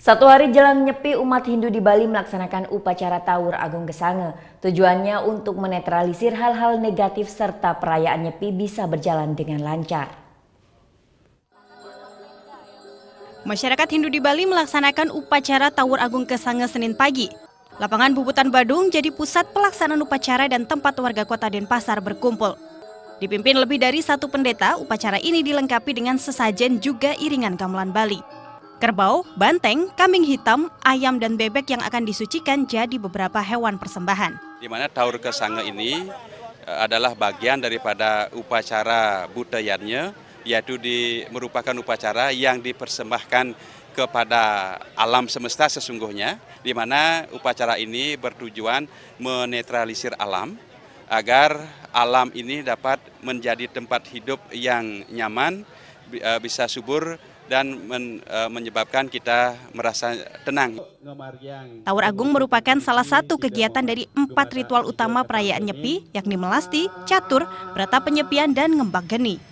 Satu hari jelang Nyepi, umat Hindu di Bali melaksanakan upacara Tawur Agung Gesange. Tujuannya untuk menetralisir hal-hal negatif serta perayaan Nyepi bisa berjalan dengan lancar. Masyarakat Hindu di Bali melaksanakan upacara Tawur Agung Gesange Senin pagi. Lapangan Bubutan Badung jadi pusat pelaksanaan upacara dan tempat warga kota Denpasar berkumpul. Dipimpin lebih dari satu pendeta, upacara ini dilengkapi dengan sesajen juga iringan gamelan Bali. Kerbau, banteng, kambing hitam, ayam, dan bebek yang akan disucikan jadi beberapa hewan persembahan. Di mana Tawur Gesange ini adalah bagian daripada upacara budayaannya, yaitu merupakan upacara yang dipersembahkan kepada alam semesta sesungguhnya, di mana upacara ini bertujuan menetralisir alam, agar alam ini dapat menjadi tempat hidup yang nyaman, bisa subur, dan menyebabkan kita merasa tenang. Tawur Agung merupakan salah satu kegiatan dari 4 ritual utama perayaan Nyepi, yakni melasti, catur, berata penyepian, dan ngembak geni.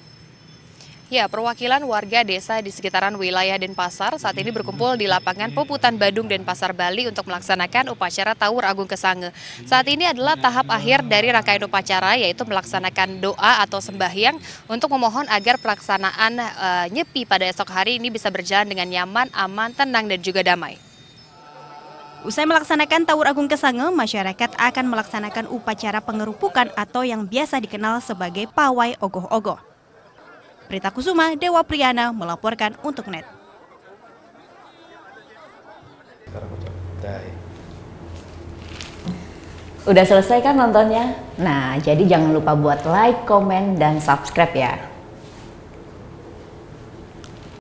Ya, perwakilan warga desa di sekitaran wilayah Denpasar saat ini berkumpul di lapangan Bubutan Badung Denpasar, Bali untuk melaksanakan upacara Tawur Agung Gesange. Saat ini adalah tahap akhir dari rangkaian upacara, yaitu melaksanakan doa atau sembahyang untuk memohon agar pelaksanaan Nyepi pada esok hari ini bisa berjalan dengan nyaman, aman, tenang, dan juga damai. Usai melaksanakan Tawur Agung Gesange, masyarakat akan melaksanakan upacara pengerupukan atau yang biasa dikenal sebagai pawai ogoh-ogoh. Prita Kusuma, Dewa Priyana melaporkan untuk NET. Udah selesai kan nontonnya? Nah, jadi jangan lupa buat like, komen, dan subscribe ya.